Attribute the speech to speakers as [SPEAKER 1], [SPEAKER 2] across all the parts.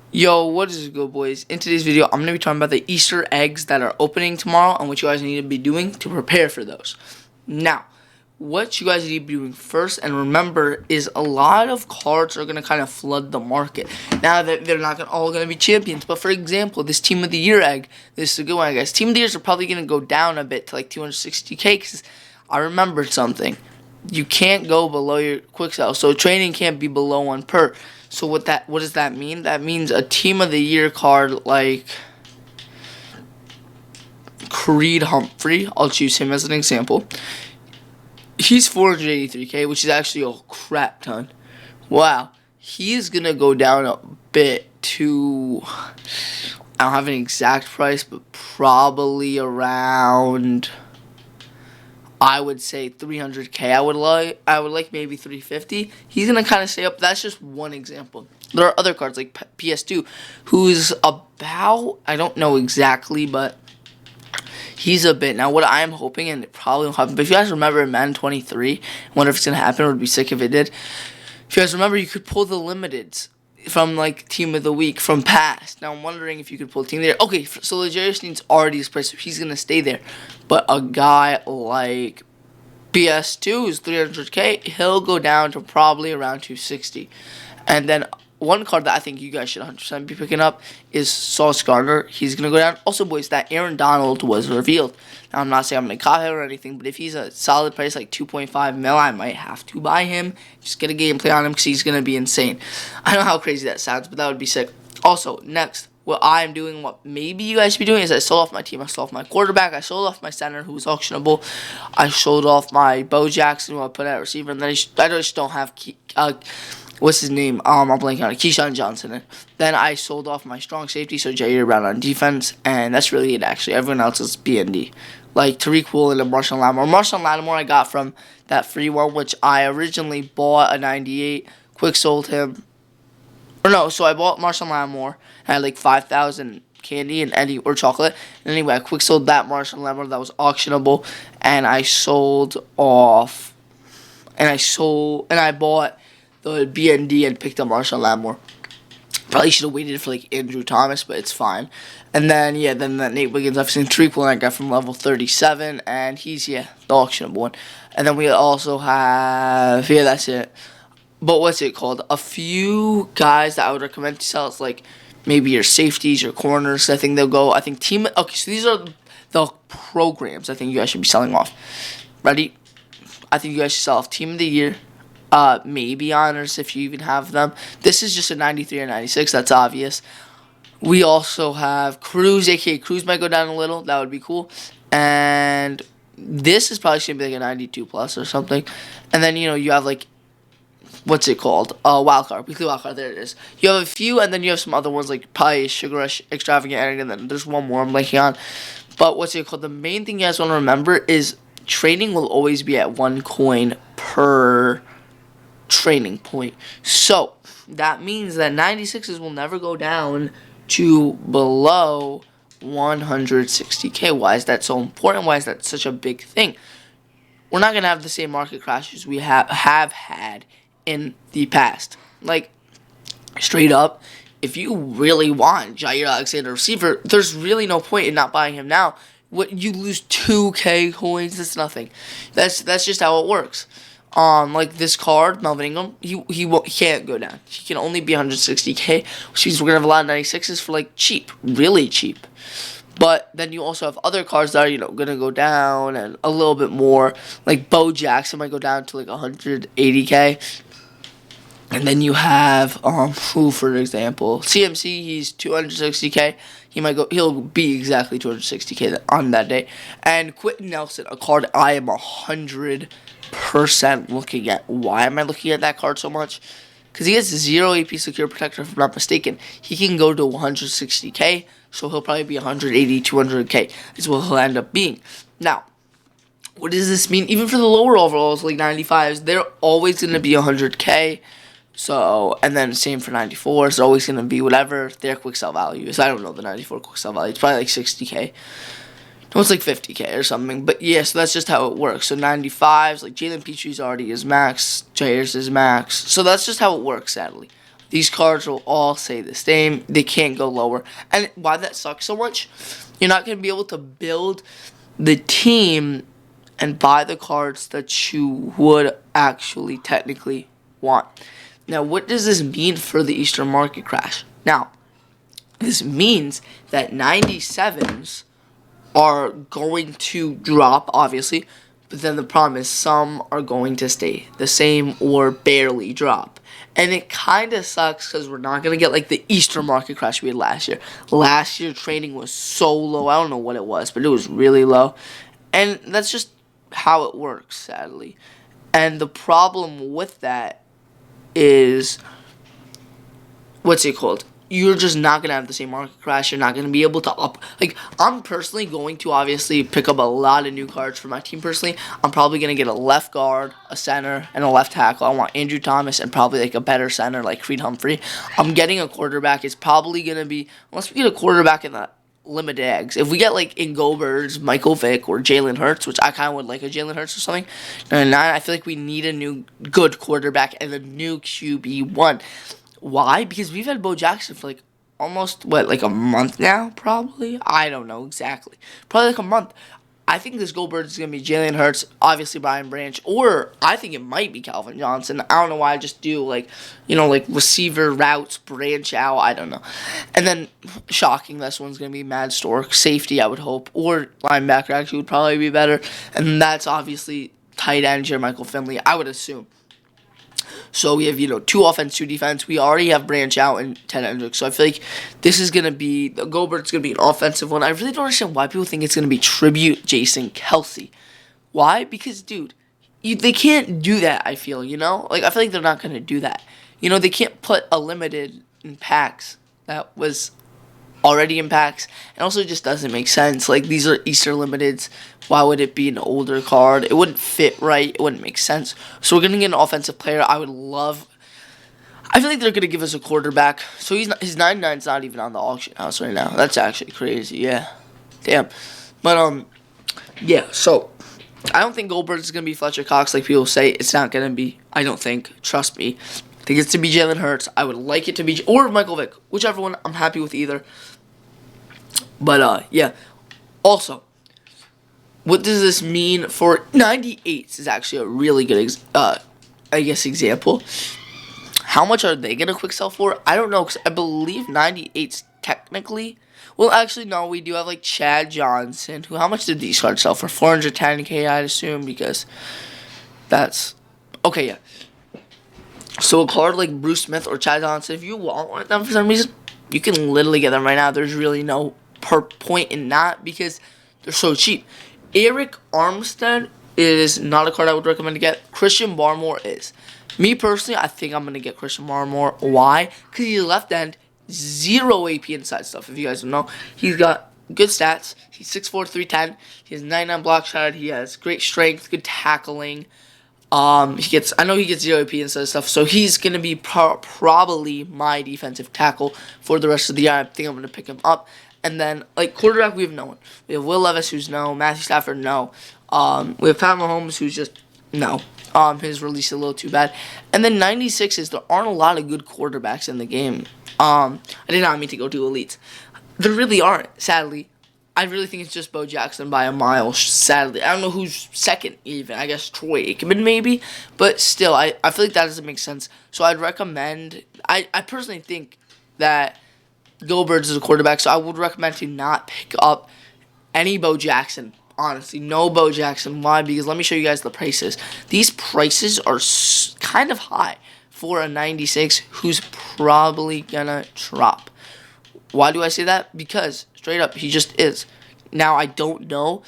[SPEAKER 1] Yo, what is good, boys? In today's video, I'm going to be talking about the Easter eggs that are opening tomorrow and what you guys need to be doing to prepare for those. Now, what you guys need to be doing first, and remember, is a lot of cards are going to kind of flood the market. Now, that they're not all going to be champions, but for example, this Team of the Year egg, this is a good one, guys. Team of the Years are probably going to go down a bit to like 260k because I remembered something. You can't go below your quick sell, so training can't be below 1 per. So what does that mean? That means a Team of the Year card like Creed Humphrey, I'll choose him as an example. He's 483k, which is actually a crap ton. Wow. He's going to go down a bit to, I don't have an exact price, but probably around, I would say 300k. I would like maybe 350. He's gonna kind of stay up. That's just one example. There are other cards like PS2, who's about, I don't know exactly, but he's a bit. Now what I'm hoping, and it probably won't happen, but if you guys remember in Madden 23, I wonder if it's gonna happen. It would be sick if it did. If you guys remember, you could pull the limiteds from like Team of the Week from past. Now I'm wondering if you could pull Team of the Year. Okay, so Legarius needs already his price, so he's gonna stay there. But a guy like PS2 is 300k, he'll go down to probably around 260. And then one card that I think you guys should 100% be picking up is Sauce Gardner. He's going to go down. Also, boys, that Aaron Donald was revealed. Now, I'm not saying I'm going to cop him or anything, but if he's a solid price, like 2.5 mil, I might have to buy him. Just get a gameplay on him because he's going to be insane. I don't know how crazy that sounds, but that would be sick. Also, next, what I'm doing, what maybe you guys should be doing, is I sold off my team. I sold off my quarterback. I sold off my center, who was auctionable. I sold off my Bo Jackson, who I put at receiver. And then I just don't have what's his name? I'm blanking on it. Keyshawn Johnson. Then I sold off my strong safety, so Jair Brown on defense, and that's really it. Actually, everyone else is BND, like Tariq Woolen and Marshall Lattimore. Marshall Lattimore I got from that free one, which I originally bought a 98. Quick sold him. Or no, so I bought Marshall Lattimore and I had like 5,000 candy and or chocolate. And anyway, I quick sold that Marshall Lattimore that was auctionable, and I sold off, and I bought the BND and picked up Marshall Lattimore. Probably should have waited for like Andrew Thomas, but it's fine. And then then that Nate Wiggins I've seen Trequel I got from level 37, and he's the auctionable one. And then we also have that's it. But what's it called? A few guys that I would recommend to sell is like maybe your safeties, your corners. I think they'll go. I think team. Okay, so these are the programs I think you guys should be selling off. Ready? I think you guys should sell off Team of the Year. Maybe honors if you even have them. This is just a 93 or 96. That's obvious. We also have Cruz, aka Cruz might go down a little. That would be cool. And this is probably going to be like a 92 plus or something. And then you have like, what's it called? Wildcard, weekly wildcard. There it is. You have a few, and then you have some other ones like probably Sugar Rush, Extravagant, and then there's one more I'm blanking on. But what's it called? The main thing you guys want to remember is trading will always be at 1 coin per training point. So that means that 96s will never go down to below 160k. Why is that so important? Why is that such a big thing? We're not gonna have the same market crashes we have had in the past. Like, straight up, if you really want Jair Alexander receiver, there's really no point in not buying him now. What, you lose 2k coins? That's nothing. That's just how it works. Like this card, Melvin Ingram, he can't go down. He can only be 160k, which means we're gonna have a lot of 96s for like cheap, really cheap. But then you also have other cards that are, gonna go down and a little bit more. Like Bo Jackson might go down to like 180k. And then you have who, for example, CMC, he's 260k. He'll be exactly 260k on that day. And Quentin Nelson, a card I am 100% looking at. Why am I looking at that card so much? Because he has 0 AP Secure Protector, if I'm not mistaken. He can go to 160k, so he'll probably be 180, 200k is what he'll end up being. Now, what does this mean? Even for the lower overalls, like 95s, they're always going to be 100k. So, and then same for 94s. It's always going to be whatever their quick sell value is. I don't know the 94 quick sell value. It's probably like 60k. No, it's like 50k or something. But yeah, so that's just how it works. So 95s, like Jalen Petre's already is max. Jair's is max. So that's just how it works, sadly. These cards will all say the same. They can't go lower. And why that sucks so much, you're not going to be able to build the team and buy the cards that you would actually technically want. Now, what does this mean for the Easter market crash? Now, this means that 97s are going to drop, obviously, but then the problem is some are going to stay the same or barely drop. And it kind of sucks because we're not going to get like the Easter market crash we had last year. Last year, trading was so low. I don't know what it was, but it was really low. And that's just how it works, sadly. And the problem with that is, what's it called? You're just not going to have the same market crash. You're not going to be able to I'm personally going to obviously pick up a lot of new cards for my team personally. I'm probably going to get a left guard, a center, and a left tackle. I want Andrew Thomas and probably like a better center like Creed Humphrey. I'm getting a quarterback. It's probably going to be, unless we get a quarterback in the limited eggs. If we get like in Go-Birds, Michael Vick, or Jalen Hurts, which I kind of would like a Jalen Hurts or something, and I feel like we need a new good quarterback and a new QB1. Why? Because we've had Bo Jackson for like almost, like a month now, probably? I don't know exactly. Probably like a month. I think this Go-Bird is going to be Jalen Hurts, obviously Brian Branch, or I think it might be Calvin Johnson. I don't know why I just do, like receiver routes, branch out, I don't know. And then, shocking, this one's going to be Mad Stork, safety, I would hope, or linebacker actually would probably be better. And that's obviously tight end, Jermichael Finley, I would assume. So we have, 2 offense, 2 defense. We already have Branch out and Ted Hendricks. So I feel like this is going to be, the Go-Bird's going to be an offensive one. I really don't understand why people think it's going to be tribute Jason Kelsey. Why? Because, dude, they can't do that, I feel, Like, I feel like they're not going to do that. They can't put a limited in packs that was already in packs. And also it just doesn't make sense. Like, these are Easter Limiteds. Why would it be an older card? It wouldn't fit right. It wouldn't make sense. So we're going to get an offensive player. I feel like they're going to give us a quarterback. So his 99's not even on the auction house right now. That's actually crazy. Yeah. Damn. But, yeah. So, I don't think Goldberg is going to be Fletcher Cox like people say. It's not going to be. I don't think. Trust me. I think it's to be Jalen Hurts. I would like it to be, or Michael Vick. Whichever one. I'm happy with either. But, yeah. Also, what does this mean for 98s is actually a really good, example. How much are they going to quick sell for? I don't know, because I believe 98s technically. Well, actually, no, we do have, Chad Johnson. How much did these cards sell for? 410K, I'd assume, because that's, okay, yeah. So a card like Bruce Smith or Chad Johnson, if you want one of them for some reason, you can literally get them right now. There's really no point in that because they're so cheap. Eric Armstead is not a card I would recommend to get. Christian Barmore is. Me personally, I think I'm going to get Christian Barmore. Why? Because he's left end, 0 AP inside stuff, if you guys don't know. He's got good stats. He's 6'4", 310. He has 99 block shot. He has great strength, good tackling. I know he gets 0 AP inside stuff, so he's going to be probably my defensive tackle for the rest of the year. I think I'm going to pick him up. And then, quarterback, we have no one. We have Will Levis, who's no. Matthew Stafford, no. We have Pat Mahomes, who's just no. His release is a little too bad. And then 96s, there aren't a lot of good quarterbacks in the game. I did not mean to go to elites. There really aren't, sadly. I really think it's just Bo Jackson by a mile, sadly. I don't know who's second, even. I guess Troy Aikman, maybe. But still, I feel like that doesn't make sense. So I'd recommend, I personally think that Go-Birds is a quarterback, so I would recommend to not pick up any Bo Jackson. Honestly, no Bo Jackson. Why? Because let me show you guys the prices. These prices are kind of high for a 96 who's probably gonna drop. Why do I say that? Because, straight up, he just is. Now, I don't know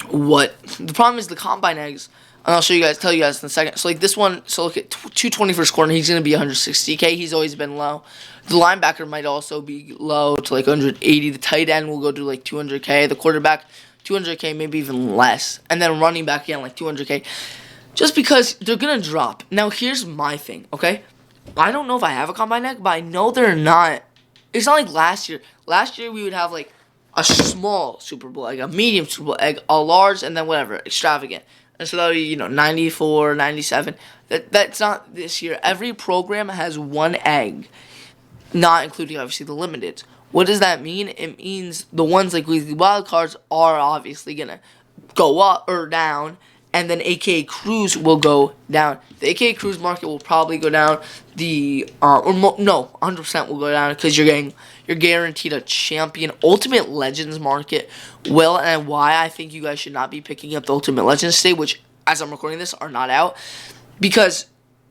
[SPEAKER 1] what... The problem is the combine eggs, and I'll tell you guys in a second. So, this one, look at 220 first corner. He's going to be 160K. He's always been low. The linebacker might also be low to, 180. The tight end will go to, 200K. The quarterback, 200K, maybe even less. And then running back, again, 200K. Just because they're going to drop. Now, here's my thing, okay? I don't know if I have a combine egg, but I know they're not... It's not like last year. Last year, we would have, a small Super Bowl egg, a medium Super Bowl egg, a large, and then whatever, extravagant. And so that'll be, 94, 97. That's not this year. Every program has one egg, not including obviously the limited. What does that mean? It means the ones like weekly wild cards are obviously gonna go up or down, and then AKA Cruise will go down. The AKA Cruise market will probably go down. 100% will go down because you're guaranteed a champion. Ultimate Legends market will, and why I think you guys should not be picking up the Ultimate Legends today, which as I'm recording this are not out, because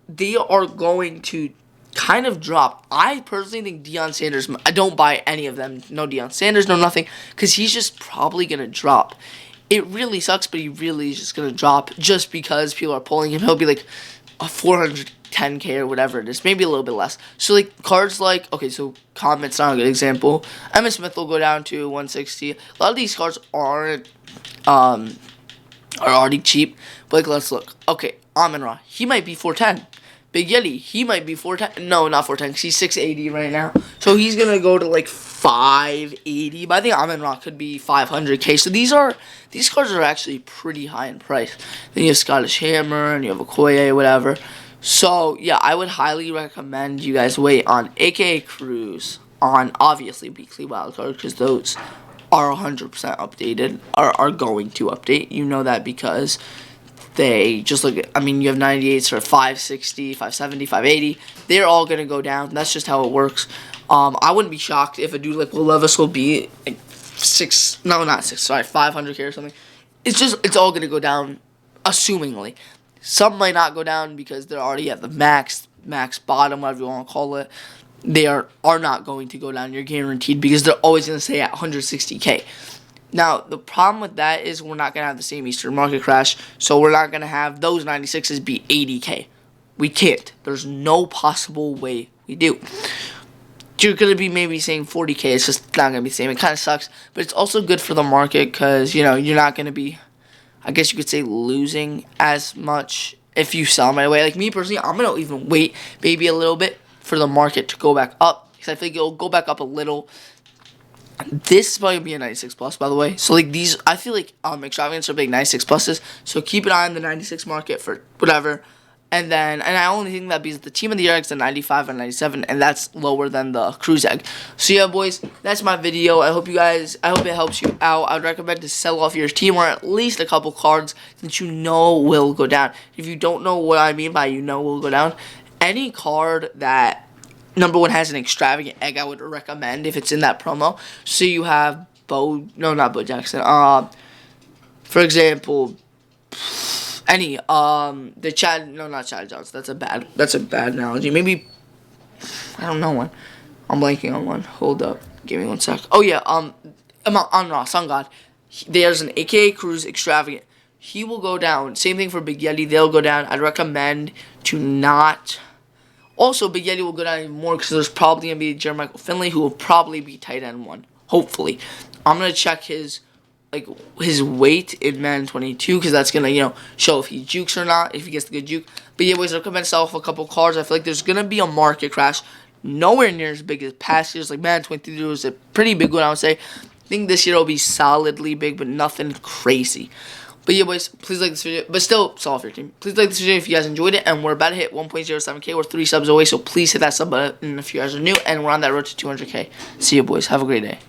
[SPEAKER 1] they are going to kind of drop. I personally think Deion Sanders, I don't buy any of them. No Deion Sanders, no nothing, because he's just probably going to drop. It really sucks, but he really is just going to drop just because people are pulling him. He'll be like a 410K or whatever it is, maybe a little bit less. So like cards like, okay, so Comet's not a good example. Emmitt Smith will go down to 160. A lot of these cards are already cheap, but like let's look. Okay, Amon-Ra, he might be 410. Big Yeti, he might be 410. No, not 410, because he's 680 right now. So he's going to go to like 580. But I think Amon-Ra could be 500K. So these cards are actually pretty high in price. Then you have Scottish Hammer, and you have Okoye, whatever. So, yeah, I would highly recommend you guys wait on AKA Cruise, on obviously weekly wildcard, because those are 100% updated, are going to update. You know that because they just look at, you have 98s for 560, 570, 580. They're all going to go down. That's just how it works. I wouldn't be shocked if a dude like Will Levis will be like 500K or something. It's all going to go down, assumingly. Some might not go down because they're already at the max bottom, whatever you want to call it. They are not going to go down. You're guaranteed, because they're always going to stay at 160K. Now, the problem with that is we're not going to have the same Eastern market crash, so we're not going to have those 96s be 80K. We can't. There's no possible way we do. You're going to be maybe saying 40K. It's just not going to be the same. It kind of sucks, but it's also good for the market because, you're not going to be, I guess you could say, losing as much if you sell them right away. Like me personally, I'm going to even wait maybe a little bit for the market to go back up, because I think it'll go back up a little. This is probably going to be a 96 plus, by the way. So, like, these, I feel like extravagance are big 96 pluses. So, keep an eye on the 96 market for whatever. And I only think that because the team of the year eggs are 95 and 97, and that's lower than the cruise egg. So, yeah, boys, that's my video. I hope it helps you out. I would recommend to sell off your team, or at least a couple cards that you know will go down. If you don't know what I mean by will go down, any card that number one has an extravagant egg, I would recommend if it's in that promo. So you have not Bo Jackson. For example, any not Chad Johnson. That's a bad analogy. Maybe I don't know one. I'm blanking on one. Hold up, give me 1 sec. Oh yeah, Amon-Ra, Sun God. There's an AKA Cruise extravagant. He will go down. Same thing for Big Yeti. They'll go down. I'd recommend to not. Also, Big Yeti will go down even more because there's probably going to be Jeremiah Finley, who will probably be tight end 1. Hopefully. I'm going to check his weight in Madden 22 because that's going to, show if he jukes or not, if he gets the good juke. But yeah, boys, I recommend sell off a couple cards. I feel like there's going to be a market crash. Nowhere near as big as past years. Like Madden 23 was a pretty big one, I would say. I think this year will be solidly big, but nothing crazy. But yeah, boys, please like this video. But still, sell off your team. Please like this video if you guys enjoyed it. And we're about to hit 1.07K. We're 3 subs away. So please hit that sub button if you guys are new. And we're on that road to 200K. See you, boys. Have a great day.